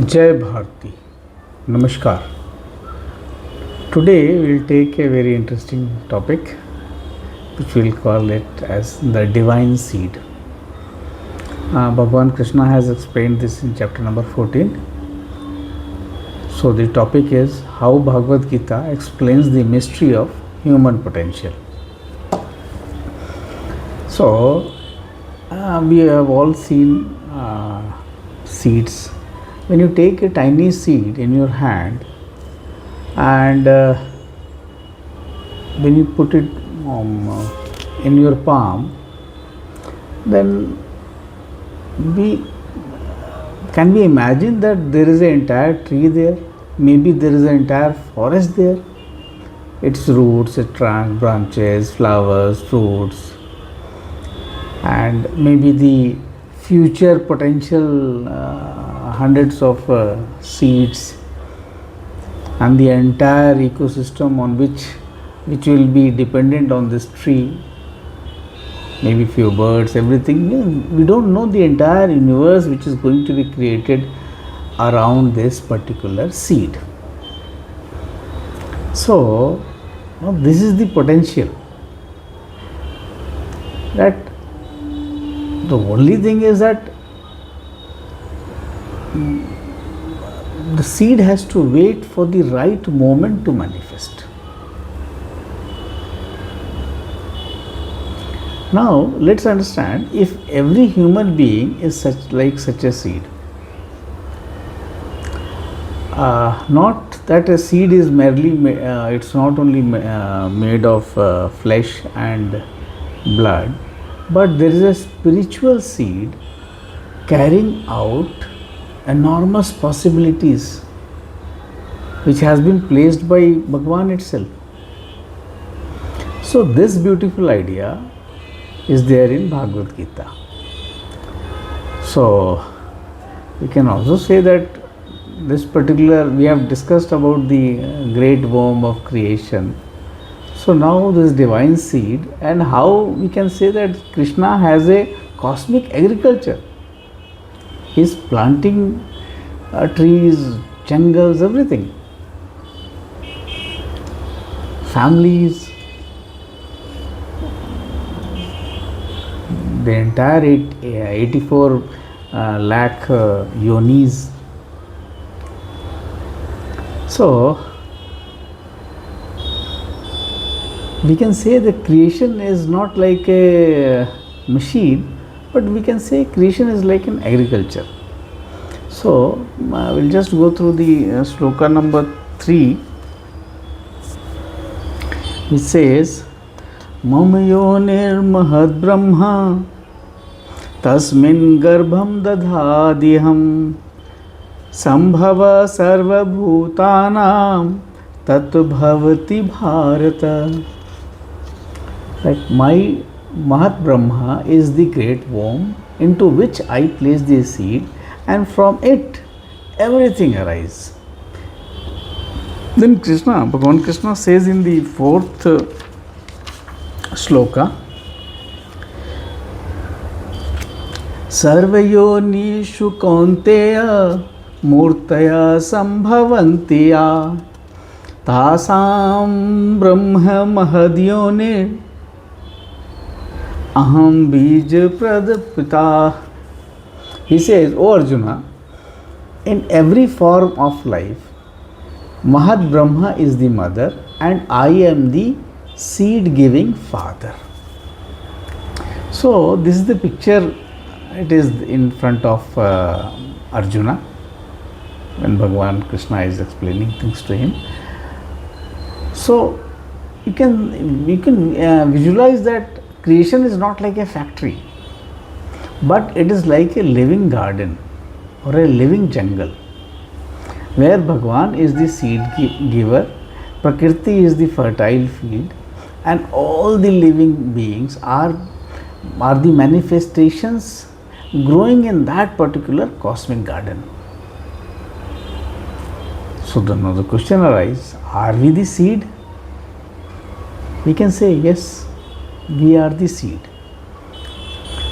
Jai Bharti. Namaskar. Today we will take a very interesting topic which we will call it as the divine seed. Bhagwan Krishna has explained this in chapter number 14. So the topic is how Bhagavad Gita explains the mystery of human potential. So we have all seen seeds. When you take a tiny seed in your hand and when you put it in your palm, then can we imagine that there is an entire tree there? Maybe there is an entire forest there. Its roots, its trunk, branches, flowers, fruits, and maybe the future potential hundreds of seeds and the entire ecosystem on which will be dependent on this tree, maybe few birds, everything. We don't know the entire universe which is going to be created around this particular seed. So now this is the potential, that the only thing is that the seed has to wait for the right moment to manifest. Now let's understand, if every human being is such a seed, not that a seed is merely it's not only made of flesh and blood, but there is a spiritual seed carrying out enormous possibilities which has been placed by Bhagwan itself. So this beautiful idea is there in Bhagavad Gita. So we can also say that this particular, we have discussed about the great womb of creation. So now this divine seed, and how we can say that Krishna has a cosmic agriculture. He is planting trees, jungles, everything. Families, the entire 84 lakh yonis. So we can say the creation is not like a machine, but we can say creation is like an agriculture. So we'll just go through the sloka number 3, which says, Mamayonir mahad brahma tasmin garbham dadhadiham sambhava sarva bhutanam tat bhavati bharata. Like my Mahat Brahma is the great womb into which I place the seed, and from it everything arises. Then Bhagavan Krishna says in the 4th sloka, Sarvayonishu kaunteya murtaya sambhavantiya tasam brahma mahadyone aham bij pradapita. He says, O Arjuna, in every form of life, Mahat Brahma is the mother and I am the seed giving father. So this is the picture, it is in front of Arjuna when Bhagavan Krishna is explaining things to him. So you can visualize that creation is not like a factory, but it is like a living garden or a living jungle, where Bhagwan is the seed giver, Prakriti is the fertile field, and all the living beings are the manifestations growing in that particular cosmic garden. So now the question arises, are we the seed? We can say yes, we are the seed.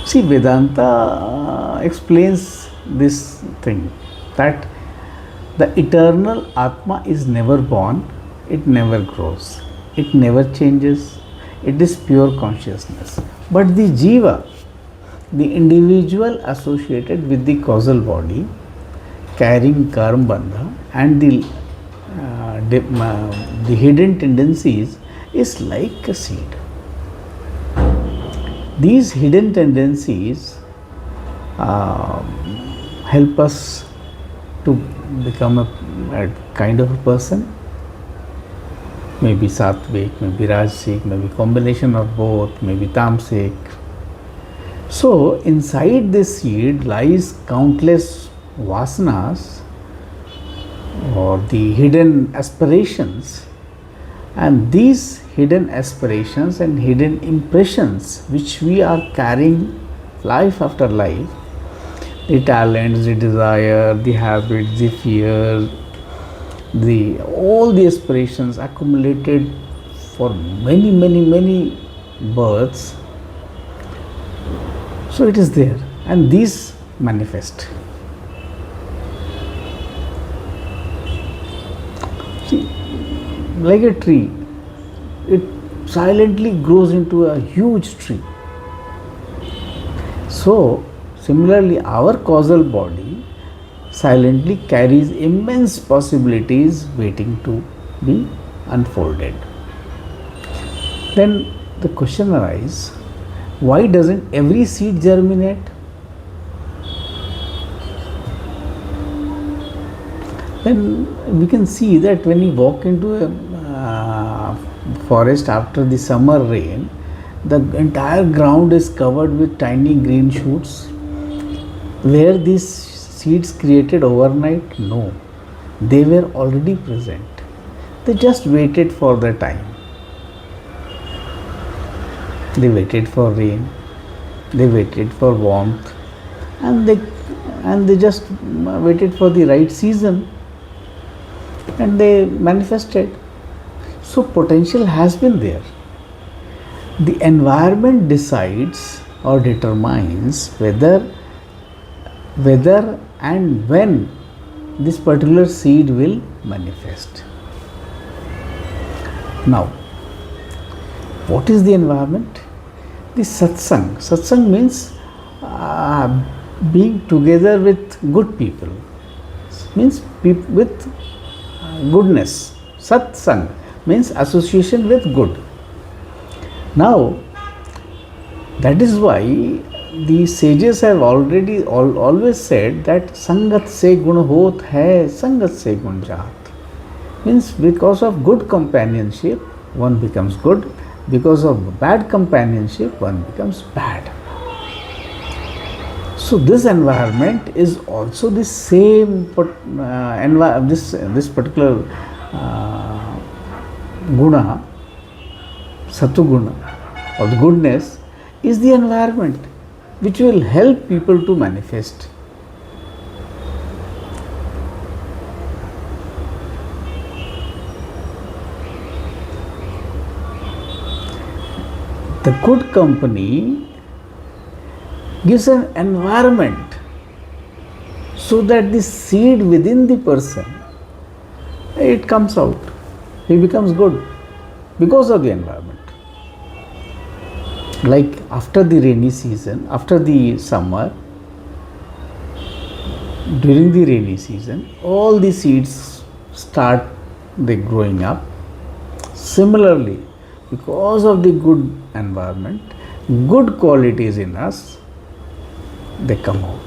See, Vedanta explains this thing, that The eternal Atma is never born, it never grows, it never changes, it is pure consciousness. But the Jiva, the individual associated with the causal body, carrying karma bandha and the hidden tendencies, is like a seed. These hidden tendencies help us to become a kind of a person, maybe sattvic, maybe rajasic, maybe combination of both, maybe tamasic. So inside this seed lies countless vasanas or the hidden aspirations, and these hidden aspirations and hidden impressions which we are carrying life after life, the talents, the desire, the habits, the fear, all the aspirations accumulated for many births. So it is there, and these manifest. See, like a tree, it silently grows into a huge tree. So similarly, our causal body silently carries immense possibilities waiting to be unfolded. Then the question arises, why doesn't every seed germinate? Then we can see that when we walk into a forest after the summer rain, the entire ground is covered with tiny green shoots. Were these seeds created overnight? No, they were already present. They just waited for the time. They waited for rain, they waited for warmth, and they just waited for the right season, and they manifested. So potential has been there. The environment decides or determines whether and when this particular seed will manifest. Now, what is the environment? The satsang. Satsang means being together with good people. Means with goodness. Satsang means association with good. Now, that is why the sages have always said that sangat se gun hot hai, sangat se gun jaat. Means because of good companionship, one becomes good. Because of bad companionship, one becomes bad. So this environment is also the same. This particular guna, satuguna, or the goodness, is the environment which will help people to manifest. The good company gives an environment so that the seed within the person, it comes out. He becomes good because of the environment. Like after the rainy season, after the summer, during the rainy season, all the seeds start growing up. Similarly, because of the good environment, good qualities in us, they come out.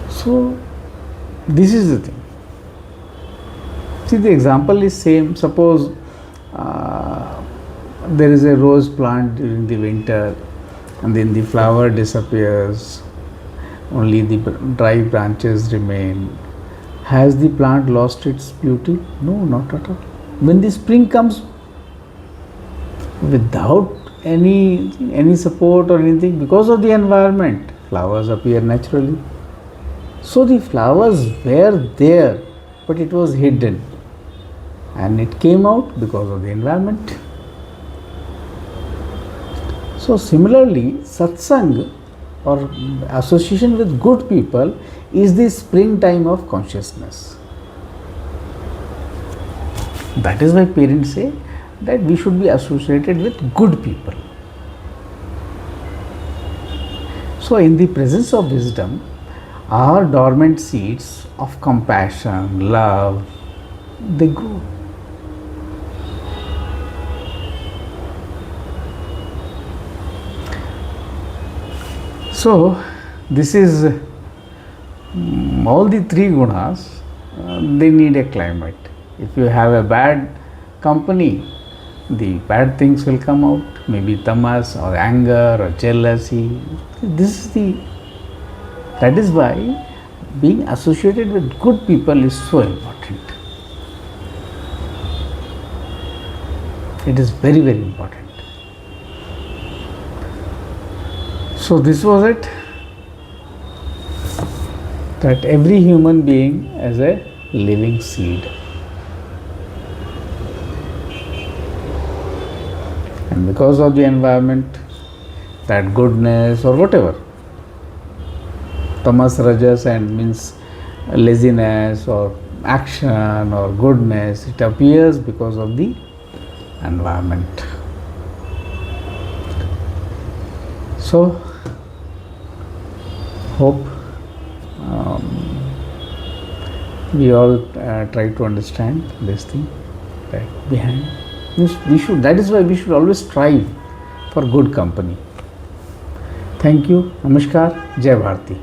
So this is the thing. See, the example is same. Suppose there is a rose plant during the winter, and then the flower disappears, only the dry branches remain. Has the plant lost its beauty? No, not at all. When the spring comes, without any support or anything, because of the environment, flowers appear naturally. So the flowers were there, but it was hidden, and it came out because of the environment. So similarly, satsang or association with good people is the springtime of consciousness. That is why parents say that we should be associated with good people. So in the presence of wisdom, our dormant seeds of compassion, love, they grow. So this is all the three gunas, they need a climate. If you have a bad company, the bad things will come out, maybe tamas or anger or jealousy. That is why being associated with good people is so important. It is very, very important. So this was it, that every human being is a living seed. And because of the environment, that goodness or whatever, tamas, rajas, and means laziness or action or goodness, it appears because of the environment. So hope we all try to understand this thing, that behind we should, that is why we should always strive for good company. Thank you. Namaskar. Jai Bharati.